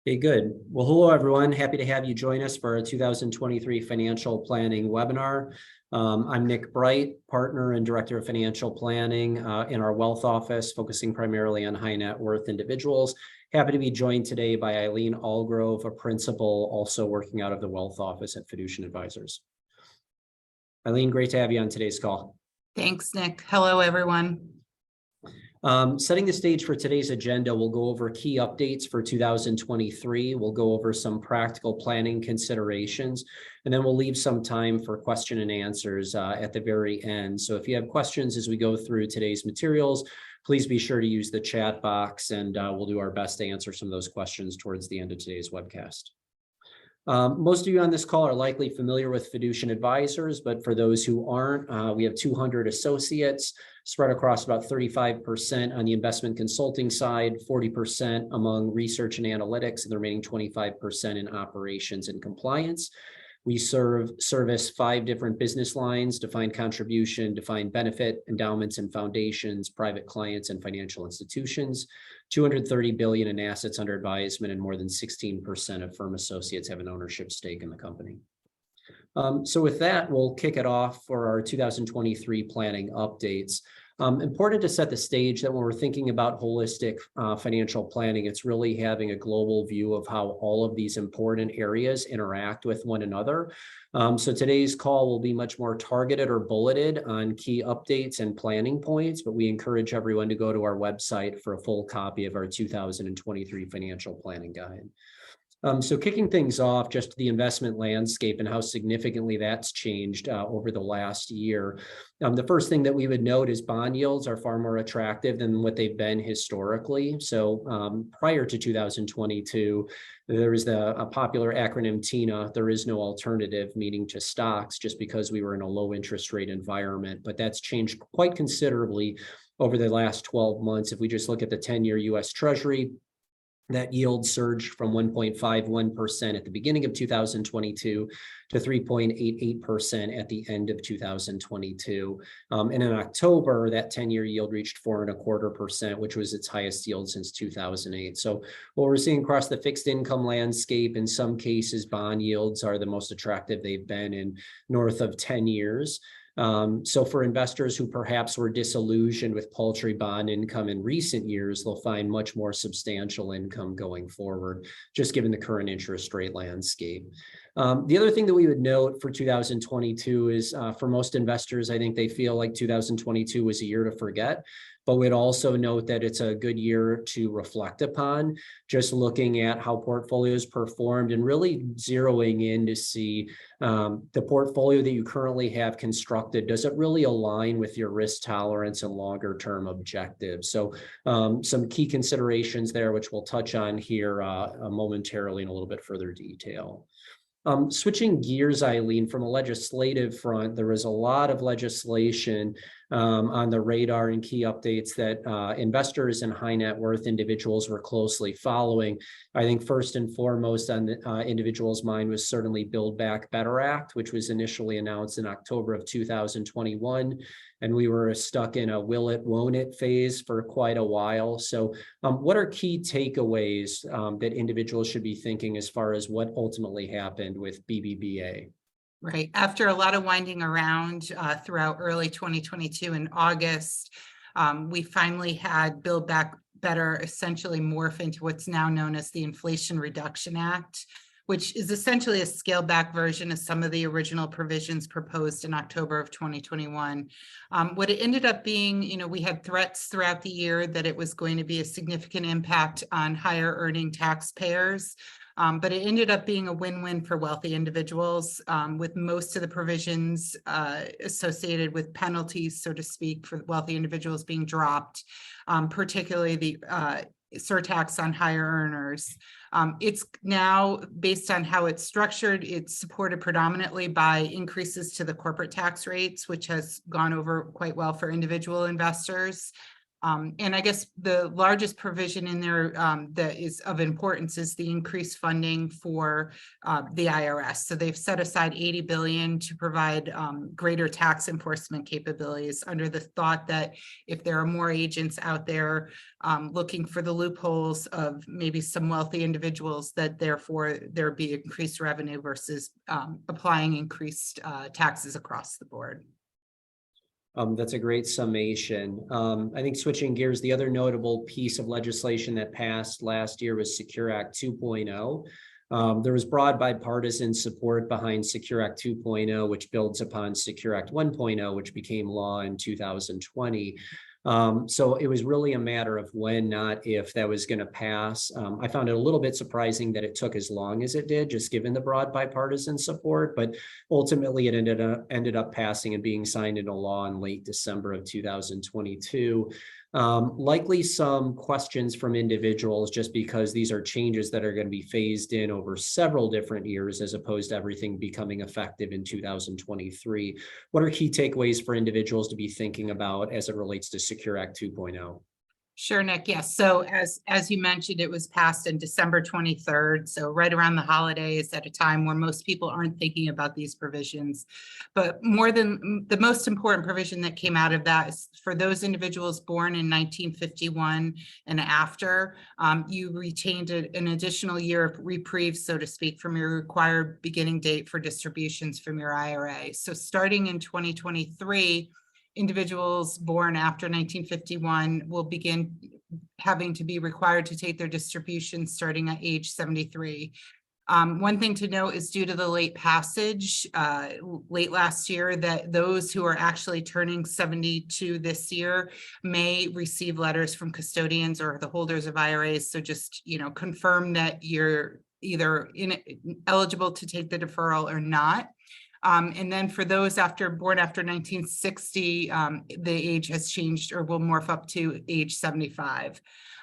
Okay, good. Well, hello, everyone. Happy to have you join us for our 2023 financial planning webinar. I'm Nick Breit, partner and director of financial planning in our wealth office, focusing primarily on high net worth individuals. Happy to be joined today by Eileen, Allgrove, a principal also working out of the wealth office at Fiducient Advisors. Eileen, great to have you on today's call. Thanks, Nick. Hello, everyone. Setting the stage for today's agenda, we'll go over key updates for 2023. We'll go over some practical planning considerations, and then we'll leave some time for question and answers at the very end. So if you have questions as we go through today's materials, please be sure to use the chat box, and we'll do our best to answer some of those questions towards the end of today's webcast. Most of you on this call are likely familiar with Fiducient Advisors, but for those who aren't, we have 200 associates spread across about 35% on the investment consulting side, 40% among research and analytics, and the remaining 25% in operations and compliance. We service 5 different business lines: defined contribution, defined benefit, endowments and foundations, private clients, and financial institutions. 230 billion in assets under advisement, and more than 16% of firm associates have an ownership stake in the company. So with that, we'll kick it off for our 2023 planning updates. Important to set the stage that when we're thinking about holistic financial planning, it's really having a global view of how all of these important areas interact with one another. So today's call will be much more targeted or bulleted on key updates and planning points, but we encourage everyone to go to our website for a full copy of our 2023 financial planning guide. So kicking things off, just the investment landscape and how significantly that's changed over the last year. The first thing that we would note is bond yields are far more attractive than what they've been historically. So prior to 2022, there was a popular acronym TINA, there is no alternative, meaning to stocks, just because we were in a low interest rate environment. But that's changed quite considerably over the last 12 months. If we just look at the 10-year US Treasury, that yield surged from 1.51% at the beginning of 2022 to 3.88% at the end of 2022. And in October, that 10-year yield reached 4.25%, which was its highest yield since 2008. So what we're seeing across the fixed income landscape, in some cases, bond yields are the most attractive they've been in north of 10 years. So for investors who perhaps were disillusioned with paltry bond income in recent years, they'll find much more substantial income going forward, just given the current interest rate landscape. The other thing that we would note for 2022 is for most investors, I think they feel like 2022 was a year to forget. But we'd also note that it's a good year to reflect upon, just looking at how portfolios performed and really zeroing in to see the portfolio that you currently have constructed, does it really align with your risk tolerance and longer term objectives? So some key considerations there, which we'll touch on here momentarily in a little bit further detail. Switching gears, Eileen, from a legislative front, there was a lot of legislation on the radar and key updates that investors and high net worth individuals were closely following. I think first and foremost on the individuals' mind was certainly Build Back Better Act, which was initially announced in October of 2021. And we were stuck in a will it, won't it phase for quite a while. So what are key takeaways that individuals should be thinking as far as what ultimately happened with BBBA? Right. After a lot of winding around throughout early 2022 in August, we finally had Build Back Better essentially morph into what's now known as the Inflation Reduction Act, which is essentially a scaled back version of some of the original provisions proposed in October of 2021. What it ended up being, we had threats throughout the year that it was going to be a significant impact on higher earning taxpayers. But it ended up being a win-win for wealthy individuals, with most of the provisions associated with penalties, so to speak, for wealthy individuals being dropped, particularly the surtax on higher earners. It's now, based on how it's structured, it's supported predominantly by increases to the corporate tax rates, which has gone over quite well for individual investors. And I guess the largest provision in there that is of importance is the increased funding for the IRS. So they've set aside $80 billion to provide greater tax enforcement capabilities, under the thought that if there are more agents out there looking for the loopholes of maybe some wealthy individuals, that therefore there be increased revenue versus applying increased taxes across the board. That's a great summation. I think switching gears, the other notable piece of legislation that passed last year was Secure Act 2.0. There was broad bipartisan support behind Secure Act 2.0, which builds upon Secure Act 1.0, which became law in 2020. So it was really a matter of when, not if, that was going to pass. I found it a little bit surprising that it took as long as it did, just given the broad bipartisan support, but ultimately it ended up passing and being signed into law in late December of 2022. Likely some questions from individuals, just because these are changes that are going to be phased in over several different years, as opposed to everything becoming effective in 2023. What are key takeaways for individuals to be thinking about as it relates to Secure Act 2.0? Sure, Nick. Yes. So as you mentioned, it was passed on December 23rd. So right around the holidays, at a time where most people aren't thinking about these provisions. But more than the most important provision that came out of that is for those individuals born in 1951 and after, you retained an additional year of reprieve, so to speak, from your required beginning date for distributions from your IRA. So starting in 2023, individuals born after 1951 will begin having to be required to take their distributions starting at age 73. One thing to note is, due to the late passage late last year, that those who are actually turning 72 this year may receive letters from custodians or the holders of IRAs. So just, confirm that you're either eligible to take the deferral or not. And then for those born after 1960, the age has changed or will morph up to age 75.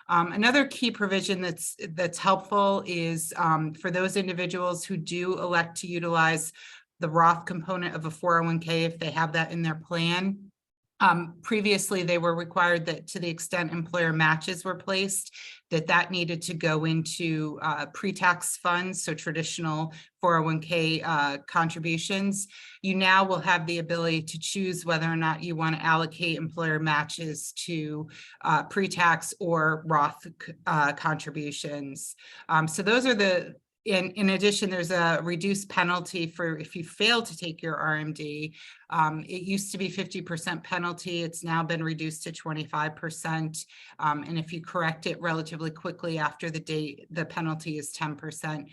Another key provision that's helpful is for those individuals who do elect to utilize the Roth component of a 401k, if they have that in their plan. Previously, they were required that, to the extent employer matches were placed, that needed to go into pre-tax funds, so traditional 401k contributions. You now will have the ability to choose whether or not you want to allocate employer matches to pre-tax or Roth contributions. So those are in addition, there's a reduced penalty for if you fail to take your RMD. It used to be 50% penalty. It's now been reduced to 25%. And if you correct it relatively quickly after the date, the penalty is 10%.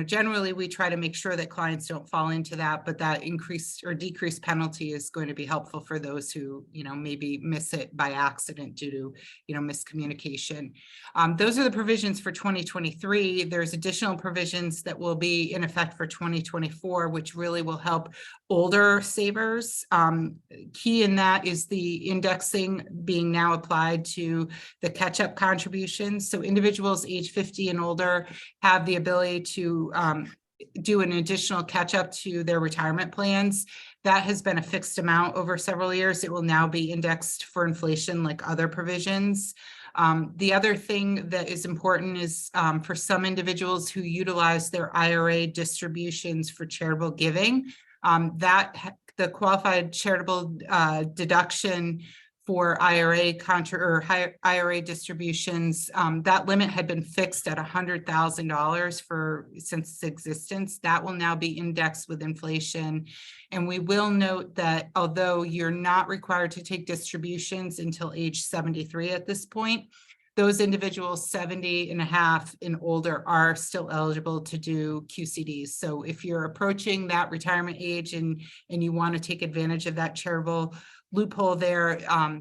Generally, we try to make sure that clients don't fall into that, but that increased or decreased penalty is going to be helpful for those who, maybe miss it by accident due to, miscommunication. Those are the provisions for 2023. There's additional provisions that will be in effect for 2024, which really will help older savers. Key in that is the indexing being now applied to the catch-up contributions. So individuals age 50 and older have the ability to do an additional catch-up to their retirement plans. That has been a fixed amount over several years. It will now be indexed for inflation like other provisions. The other thing that is important is for some individuals who utilize their IRA distributions for charitable giving, the qualified charitable deduction for IRA IRA distributions, that limit had been fixed at $100,000 since its existence. That will now be indexed with inflation. And we will note that although you're not required to take distributions until age 73 at this point, those individuals 70 and a half and older are still eligible to do QCDs. So if you're approaching that retirement age and you want to take advantage of that charitable loophole there,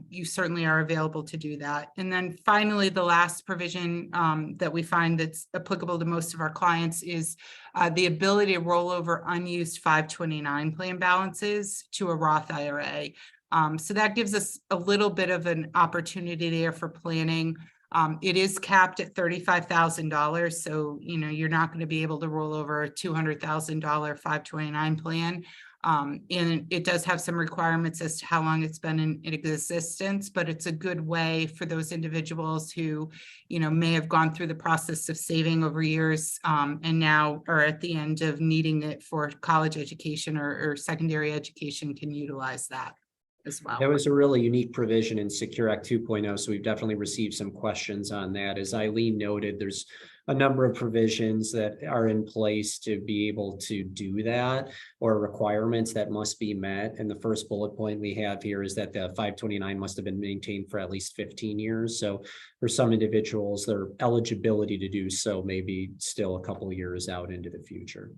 you certainly are available to do that. And then finally, the last provision that we find that's applicable to most of our clients is the ability to roll over unused 529 plan balances to a Roth IRA. So that gives us a little bit of an opportunity there for planning. It is capped at $35,000. So, you're not going to be able to roll over a $200,000 529 plan. And it does have some requirements as to how long it's been in existence, but it's a good way for those individuals who, may have gone through the process of saving over years, and now are at the end of needing it for college education or secondary education, can utilize that as well. That was a really unique provision in Secure Act 2.0. So we've definitely received some questions on that. As Eileen noted, there's a number of provisions that are in place to be able to do that, or requirements that must be met. And the first bullet point we have here is that the 529 must have been maintained for at least 15 years. So for some individuals, their eligibility to do so may be still a couple of years out into the future.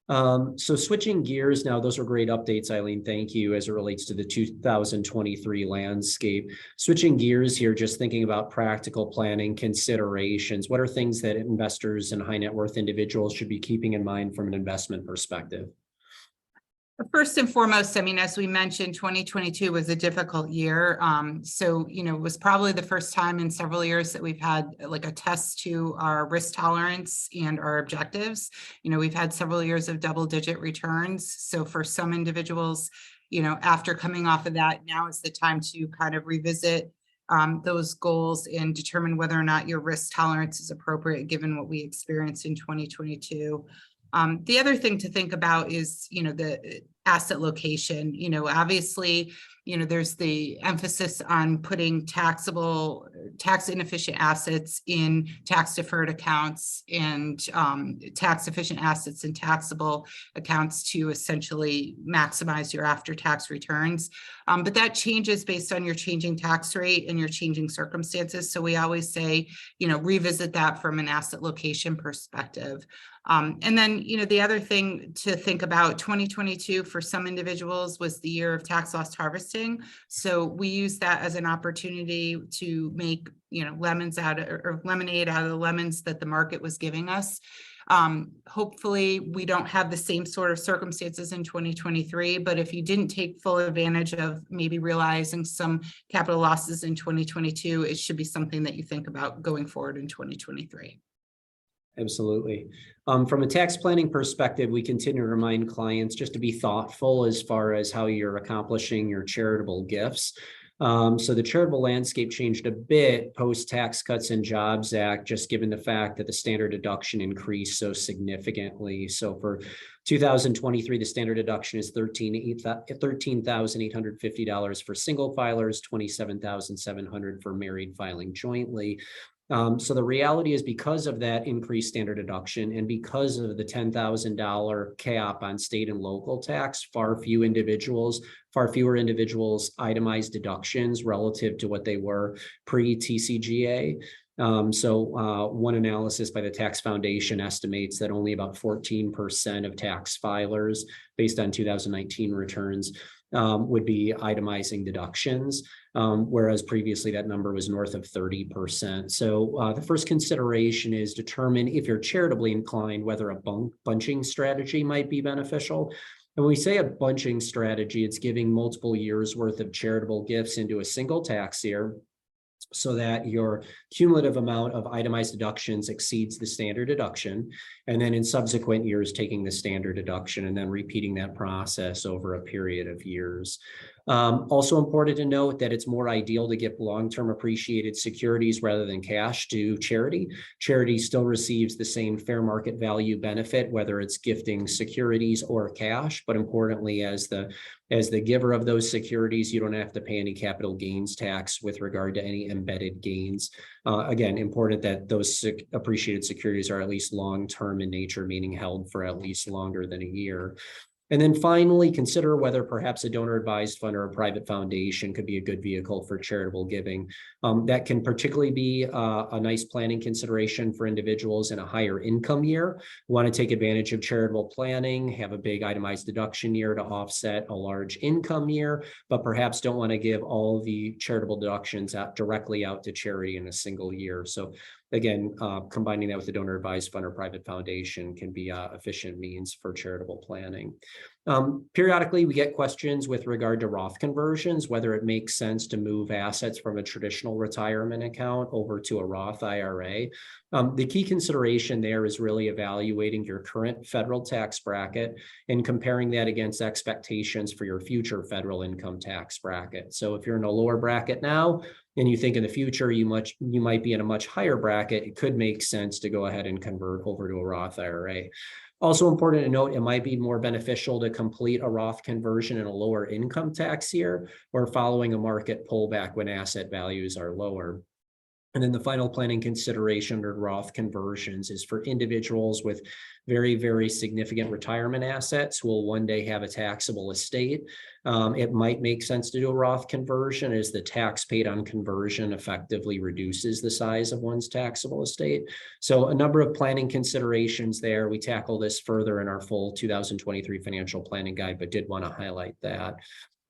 So switching gears now, those are great updates, Eileen. Thank you, as it relates to the 2023 landscape. Switching gears here, just thinking about practical planning considerations. What are things that investors and high net worth individuals should be keeping in mind from an investment perspective? First and foremost, as we mentioned, 2022 was a difficult year. So, it was probably the first time in several years that we've had like a test to our risk tolerance and our objectives. We've had several years of double-digit returns. So for some individuals, after coming off of that, now is the time to kind of revisit those goals and determine whether or not your risk tolerance is appropriate given what we experienced in 2022. The other thing to think about is, the asset location. Obviously, there's the emphasis on putting tax inefficient assets in tax deferred accounts and tax efficient assets in taxable accounts to essentially maximize your after tax returns. But that changes based on your changing tax rate and your changing circumstances. So we always say, revisit that from an asset location perspective. And then, the other thing to think about, 2022 for some individuals was the year of tax loss harvesting. So we use that as an opportunity to make, lemonade out of the lemons that the market was giving us. Hopefully we don't have the same sort of circumstances in 2023, but if you didn't take full advantage of maybe realizing some capital losses in 2022, it should be something that you think about going forward in 2023. Absolutely. From a tax planning perspective, we continue to remind clients just to be thoughtful as far as how you're accomplishing your charitable gifts. So the charitable landscape changed a bit post Tax Cuts and Jobs Act, just given the fact that the standard deduction increased so significantly. So for 2023, the standard deduction is $13,850 for single filers, $27,700 for married filing jointly. So the reality is, because of that increased standard deduction and because of the $10,000 cap on state and local tax, far fewer individuals itemized deductions relative to what they were pre-TCJA. So one analysis by the Tax Foundation estimates that only about 14% of tax filers, based on 2019 returns, would be itemizing deductions, whereas previously that number was north of 30%. So the first consideration is determine, if you're charitably inclined, whether a bunching strategy might be beneficial. And when we say a bunching strategy, it's giving multiple years worth of charitable gifts into a single tax year, so that your cumulative amount of itemized deductions exceeds the standard deduction, and then in subsequent years taking the standard deduction and then repeating that process over a period of years. Also important to note that it's more ideal to give long-term appreciated securities rather than cash to charity. Charity still receives the same fair market value benefit, whether it's gifting securities or cash, but importantly, as the giver of those securities, you don't have to pay any capital gains tax with regard to any embedded gains. Again, important that those appreciated securities are at least long-term in nature, meaning held for at least longer than a year. And then finally, consider whether perhaps a donor-advised fund or a private foundation could be a good vehicle for charitable giving. That can particularly be a nice planning consideration for individuals in a higher income year who want to take advantage of charitable planning, have a big itemized deduction year to offset a large income year, but perhaps don't want to give all the charitable deductions directly out to charity in a single year. So again, combining that with the donor advised fund or private foundation can be efficient means for charitable planning. Periodically, we get questions with regard to Roth conversions, whether it makes sense to move assets from a traditional retirement account over to a Roth IRA. The key consideration there is really evaluating your current federal tax bracket and comparing that against expectations for your future federal income tax bracket. So if you're in a lower bracket now, and you think in the future you might be in a much higher bracket, it could make sense to go ahead and convert over to a Roth IRA. Also important to note, it might be more beneficial to complete a Roth conversion in a lower income tax year or following a market pullback when asset values are lower. And then the final planning consideration under Roth conversions is for individuals with very, very significant retirement assets who will one day have a taxable estate. It might make sense to do a Roth conversion as the tax paid on conversion effectively reduces the size of one's taxable estate. So a number of planning considerations there. We tackle this further in our full 2023 financial planning guide, but did want to highlight that.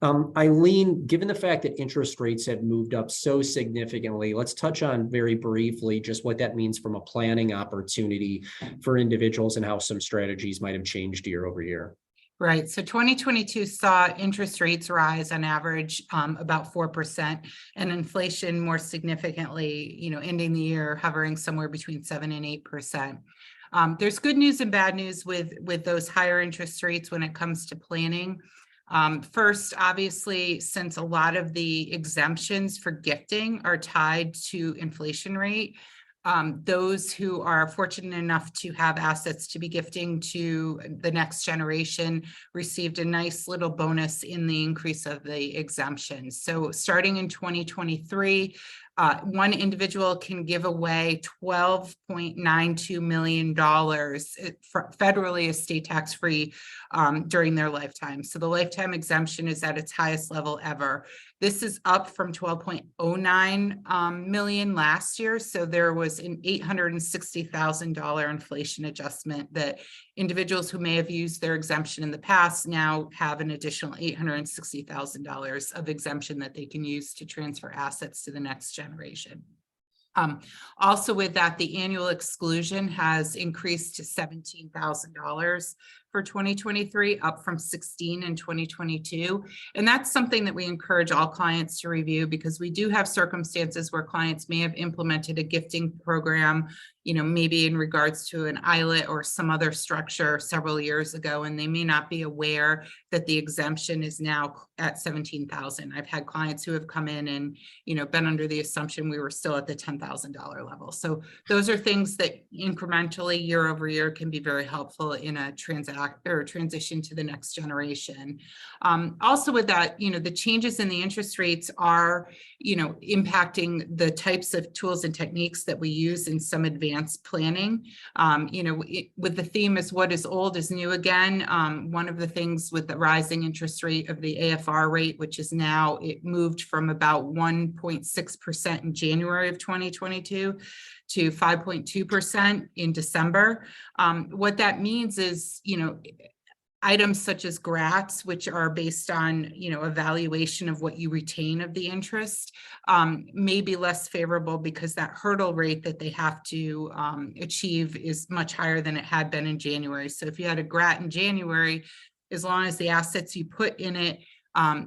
Eileen, given the fact that interest rates have moved up so significantly, let's touch on very briefly just what that means from a planning opportunity for individuals and how some strategies might have changed year over year. Right. So 2022 saw interest rates rise on average about 4%, and inflation more significantly, ending the year hovering somewhere between 7 and 8%. There's good news and bad news with those higher interest rates when it comes to planning. First, obviously, since a lot of the exemptions for gifting are tied to inflation rate, those who are fortunate enough to have assets to be gifting to the next generation received a nice little bonus in the increase of the exemption. So starting in 2023, one individual can give away $12.92 million federally estate tax-free during their lifetime. So the lifetime exemption is at its highest level ever. This is up from $12.09 million last year. So there was an $860,000 inflation adjustment that individuals who may have used their exemption in the past now have an additional $860,000 of exemption that they can use to transfer assets to the next generation. Also with that, the annual exclusion has increased to $17,000 for 2023, up from $16,000 in 2022. And that's something that we encourage all clients to review, because we do have circumstances where clients may have implemented a gifting program, maybe in regards to an ILIT or some other structure several years ago, and they may not be aware that the exemption is now at $17,000. I've had clients who have come in and, been under the assumption we were still at the $10,000 level. So those are things that incrementally year over year can be very helpful in a transition to the next generation. Also with that, the changes in the interest rates are, impacting the types of tools and techniques that we use in some advanced planning. With the theme is what is old is new again. One of the things with the rising interest rate of the AFR rate, which is now, it moved from about 1.6% in January of 2022 to 5.2% in December. What that means is, items such as grats, which are based on, evaluation of what you retain of the interest, may be less favorable because that hurdle rate that they have to achieve is much higher than it had been in January. So if you had a grat in January, as long as the assets you put in it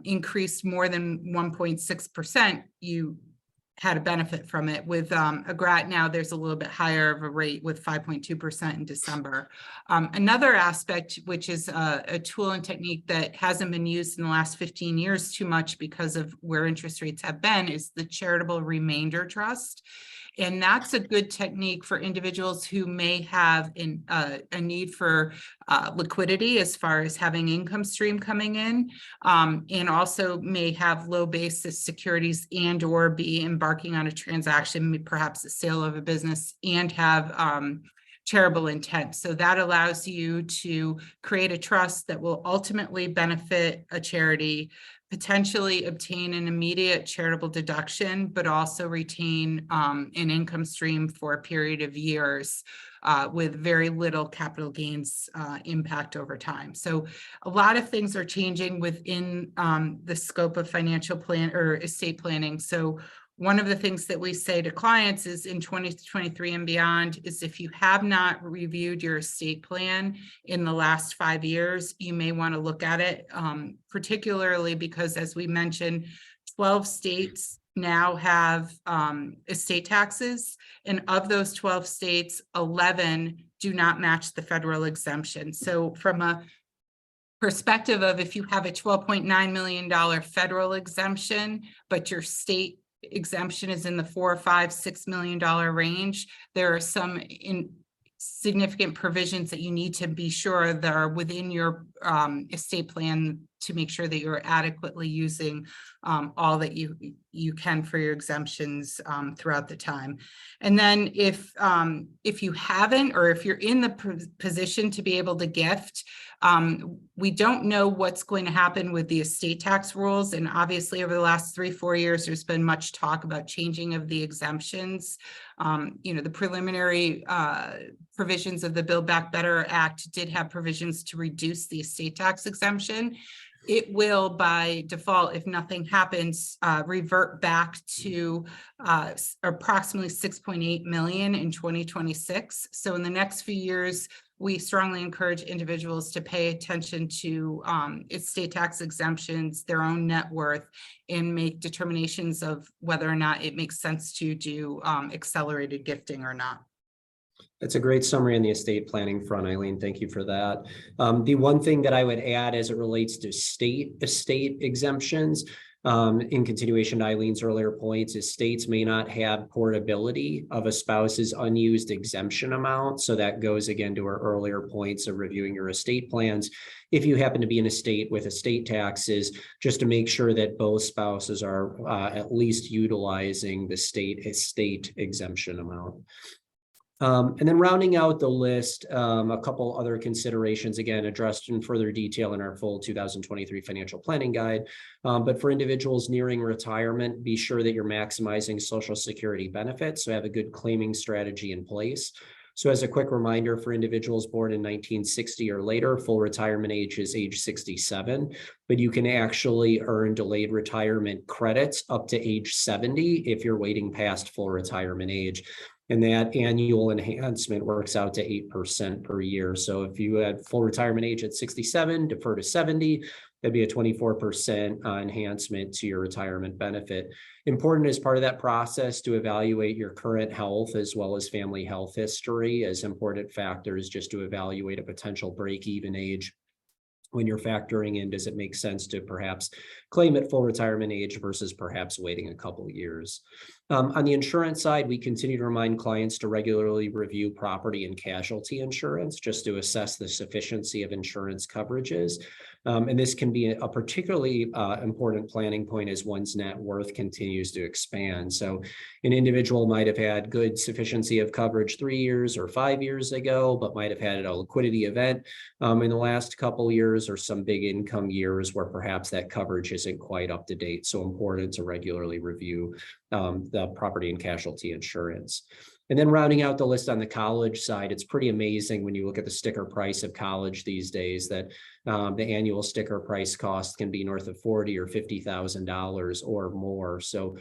increased more than 1.6%, you had a benefit from it. With a grat now, there's a little bit higher of a rate with 5.2% in December. Another aspect, which is a tool and technique that hasn't been used in the last 15 years too much because of where interest rates have been, is the charitable remainder trust. And that's a good technique for individuals who may have a need for liquidity as far as having income stream coming in, and also may have low basis securities and or be embarking on a transaction, perhaps a sale of a business, and have charitable intent. So that allows you to create a trust that will ultimately benefit a charity, potentially obtain an immediate charitable deduction, but also retain an income stream for a period of years with very little capital gains impact over time. So a lot of things are changing within the scope of financial plan or estate planning. So one of the things that we say to clients is in 2023 and beyond is if you have not reviewed your estate plan in the last 5 years, you may want to look at it, particularly because, as we mentioned, 12 states now have estate taxes, and of those 12 states, 11 do not match the federal exemption. So from a perspective of if you have a $12.9 million federal exemption, but your state exemption is in the $4, $5, $6 million range, there are some significant provisions that you need to be sure that are within your estate plan to make sure that you're adequately using all that you can for your exemptions throughout the time. And then if you haven't, or if you're in the position to be able to gift, we don't know what's going to happen with the estate tax rules. And obviously over the last 3-4 years, there's been much talk about changing of the exemptions. The preliminary provisions of the Build Back Better Act did have provisions to reduce the estate tax exemption. It will, by default, if nothing happens, revert back to approximately 6.8 million in 2026. So in the next few years, we strongly encourage individuals to pay attention to estate tax exemptions, their own net worth, and make determinations of whether or not it makes sense to do accelerated gifting or not. That's a great summary on the estate planning front, Eileen. Thank you for that. The one thing that I would add as it relates to state estate exemptions, in continuation to Eileen's earlier points, is states may not have portability of a spouse's unused exemption amount. So that goes again to our earlier points of reviewing your estate plans. If you happen to be in a state with estate taxes, just to make sure that both spouses are at least utilizing the state estate exemption amount. And then rounding out the list, a couple other considerations, again, addressed in further detail in our full 2023 financial planning guide. But for individuals nearing retirement, be sure that you're maximizing Social Security benefits. So have a good claiming strategy in place. So as a quick reminder, for individuals born in 1960 or later, full retirement age is age 67, but you can actually earn delayed retirement credits up to age 70 if you're waiting past full retirement age. And that annual enhancement works out to 8% per year. So if you had full retirement age at 67, defer to 70, that'd be a 24% enhancement to your retirement benefit. Important as part of that process to evaluate your current health as well as family health history as important factors, just to evaluate a potential break-even age. When you're factoring in, does it make sense to perhaps claim at full retirement age versus perhaps waiting a couple of years? On the insurance side, we continue to remind clients to regularly review property and casualty insurance just to assess the sufficiency of insurance coverages. And this can be a particularly important planning point as one's net worth continues to expand. So an individual might have had good sufficiency of coverage 3 years or 5 years ago, but might have had a liquidity event in the last couple of years, or some big income years where perhaps that coverage isn't quite up to date. So important to regularly review the property and casualty insurance. And then rounding out the list on the college side, it's pretty amazing when you look at the sticker price of college these days that the annual sticker price cost can be north of $40,000 or $50,000 or more. So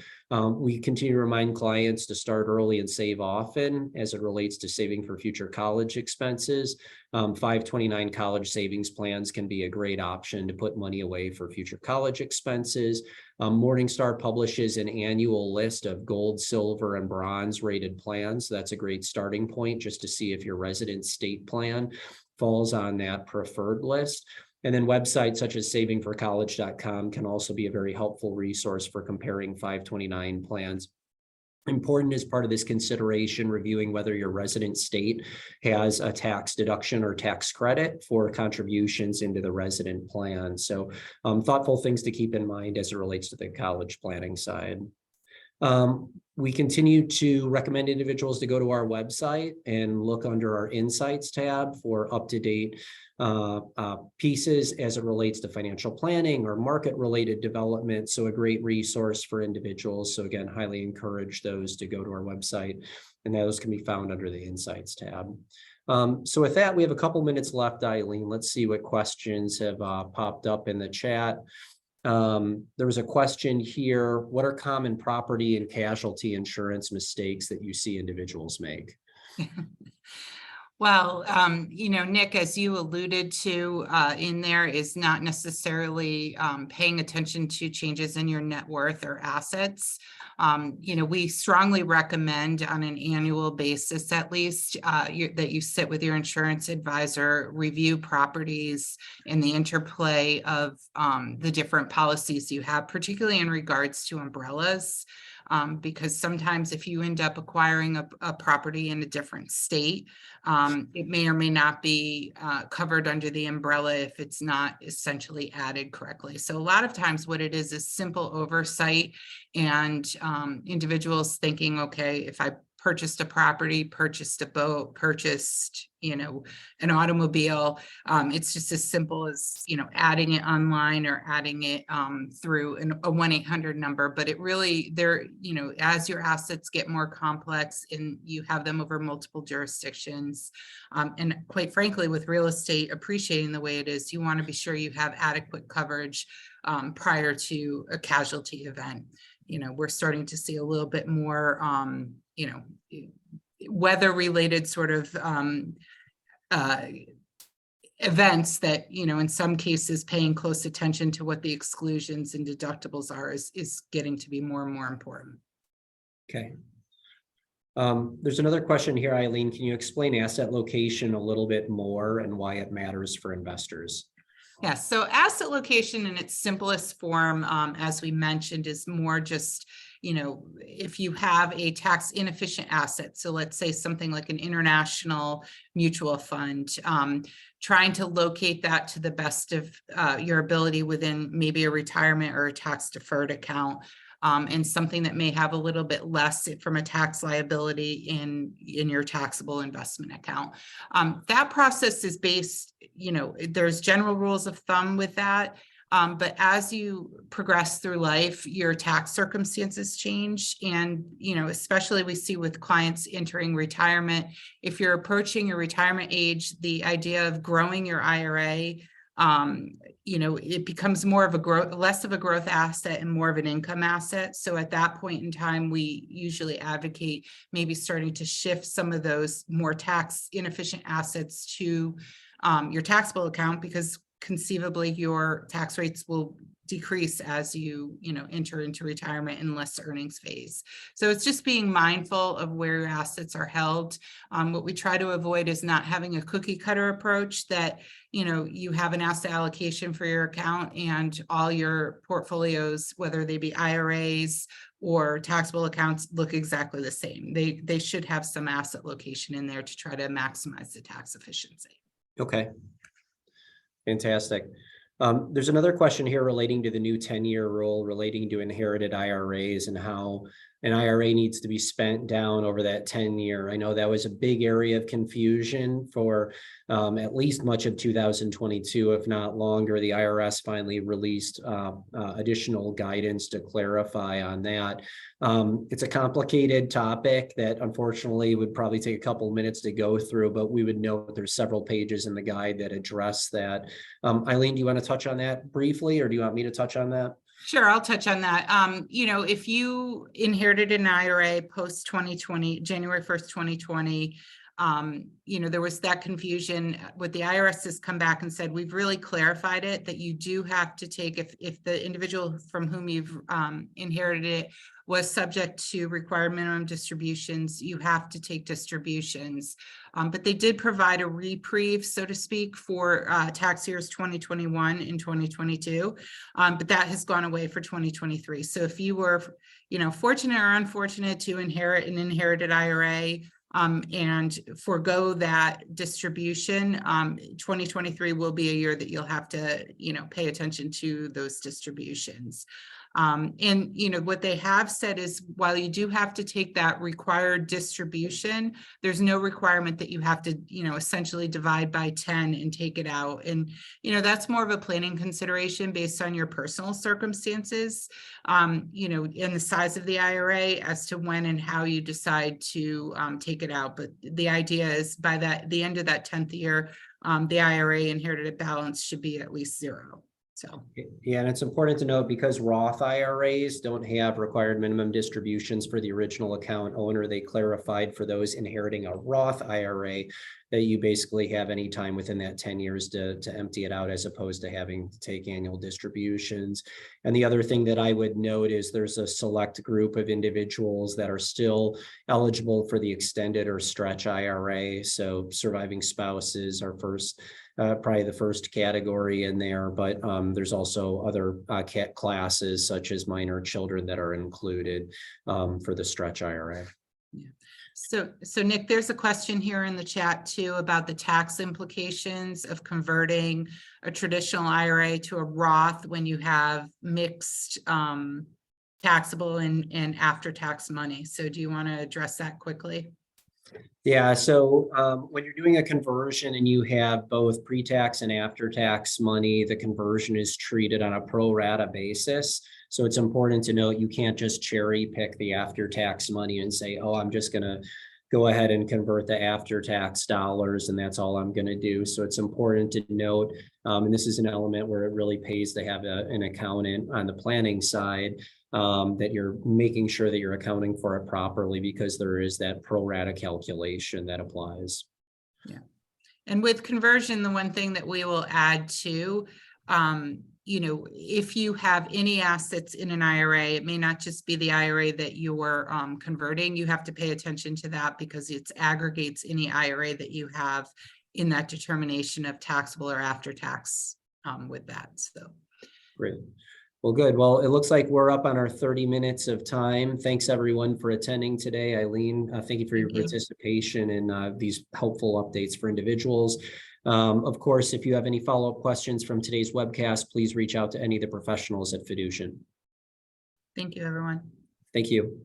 we continue to remind clients to start early and save often as it relates to saving for future college expenses. 529 college savings plans can be a great option to put money away for future college expenses. Morningstar publishes an annual list of gold, silver, and bronze rated plans. So that's a great starting point just to see if your resident state plan falls on that preferred list. And then websites such as savingforcollege.com can also be a very helpful resource for comparing 529 plans. Important as part of this consideration, reviewing whether your resident state has a tax deduction or tax credit for contributions into the resident plan. So thoughtful things to keep in mind as it relates to the college planning side. We continue to recommend individuals to go to our website and look under our Insights tab for up-to-date pieces as it relates to financial planning or market-related development. So a great resource for individuals. So again, highly encourage those to go to our website, and those can be found under the Insights tab. So with that, we have a couple minutes left, Eileen. Let's see what questions have popped up in the chat. There was a question here. What are common property and casualty insurance mistakes that you see individuals make? Well, Nick, as you alluded to in there, is not necessarily paying attention to changes in your net worth or assets. We strongly recommend on an annual basis, at least, that you sit with your insurance advisor, review properties and the interplay of the different policies you have, particularly in regards to umbrellas. Because sometimes if you end up acquiring a property in a different state, it may or may not be covered under the umbrella if it's not essentially added correctly. So a lot of times what it is simple oversight and individuals thinking, okay, if I purchased a property, purchased a boat, purchased, an automobile. It's just as simple as, adding it online or adding it through a 1-800 number. But it really, as your assets get more complex and you have them over multiple jurisdictions, and quite frankly, with real estate appreciating the way it is, you want to be sure you have adequate coverage prior to a casualty event. We're starting to see a little bit more, weather-related sort of events that, in some cases, paying close attention to what the exclusions and deductibles are is getting to be more and more important. Okay. There's another question here, Eileen. Can you explain asset location a little bit more and why it matters for investors? Yeah, so asset location in its simplest form, as we mentioned, is more just, if you have a tax inefficient asset, so let's say something like an international mutual fund, trying to locate that to the best of your ability within maybe a retirement or a tax deferred account. And something that may have a little bit less from a tax liability in your taxable investment account. That process is based, there's general rules of thumb with that. But as you progress through life, your tax circumstances change. And, especially we see with clients entering retirement, if you're approaching your retirement age, the idea of growing your IRA, it becomes more of less of a growth asset and more of an income asset. So at that point in time, we usually advocate maybe starting to shift some of those more tax inefficient assets to your taxable account, because conceivably your tax rates will decrease as you enter into retirement and less earnings phase. So it's just being mindful of where your assets are held. What we try to avoid is not having a cookie cutter approach that you have an asset allocation for your account and all your portfolios, whether they be IRAs or taxable accounts, look exactly the same. They should have some asset location in there to try to maximize the tax efficiency. Okay. Fantastic. There's another question here relating to the new 10-year rule relating to inherited IRAs and how an IRA needs to be spent down over that 10-year. I know that was a big area of confusion for at least much of 2022, if not longer. The IRS finally released additional guidance to clarify on that. It's a complicated topic that unfortunately would probably take a couple of minutes to go through, but we would note there's several pages in the guide that address that. Eileen, do you want to touch on that briefly, or do you want me to touch on that? Sure, I'll touch on that. If you inherited an IRA post 2020, January 1st, 2020, there was that confusion. What the IRS has come back and said, we've really clarified it, that you do have to take, if the individual from whom you've inherited it was subject to required minimum distributions, you have to take distributions. But they did provide a reprieve, so to speak, for tax years 2021 and 2022. But that has gone away for 2023. So if you were, fortunate or unfortunate to inherit an inherited IRA, and forego that distribution, 2023 will be a year that you'll have to, pay attention to those distributions. And what they have said is, while you do have to take that required distribution, there's no requirement that you have to, essentially divide by 10 and take it out. And, that's more of a planning consideration based on your personal circumstances, and the size of the IRA as to when and how you decide to take it out. But the idea is by the end of that 10th year, the IRA inherited balance should be at least 0. So, Yeah, and it's important to note because Roth IRAs don't have required minimum distributions for the original account owner, they clarified for those inheriting a Roth IRA that you basically have any time within that 10 years to empty it out as opposed to having to take annual distributions. And the other thing that I would note is there's a select group of individuals that are still eligible for the extended or stretch IRA. So surviving spouses are first, probably the first category in there, but there's also other classes such as minor children that are included for the stretch IRA. yeah. So Nick, there's a question here in the chat too about the tax implications of converting a traditional IRA to a Roth when you have mixed taxable and after-tax money. So do you want to address that quickly? Yeah, so when you're doing a conversion and you have both pre-tax and after-tax money, the conversion is treated on a pro rata basis. So it's important to note you can't just cherry pick the after-tax money and say, oh, I'm just going to go ahead and convert the after-tax dollars and that's all I'm going to do. So it's important to note, and this is an element where it really pays to have an accountant on the planning side, that you're making sure that you're accounting for it properly because there is that pro rata calculation that applies. Yeah. And with conversion, the one thing that we will add to, if you have any assets in an IRA, it may not just be the IRA that you're converting. You have to pay attention to that because it aggregates any IRA that you have in that determination of taxable or after tax with that. So great. Well, good. Well, it looks like we're up on our 30 minutes of time. Thanks everyone for attending today. Eileen, thank you for your participation in these helpful updates for individuals. Of course, if you have any follow-up questions from today's webcast, please reach out to any of the professionals at Fiducient. thank you, everyone. Thank you.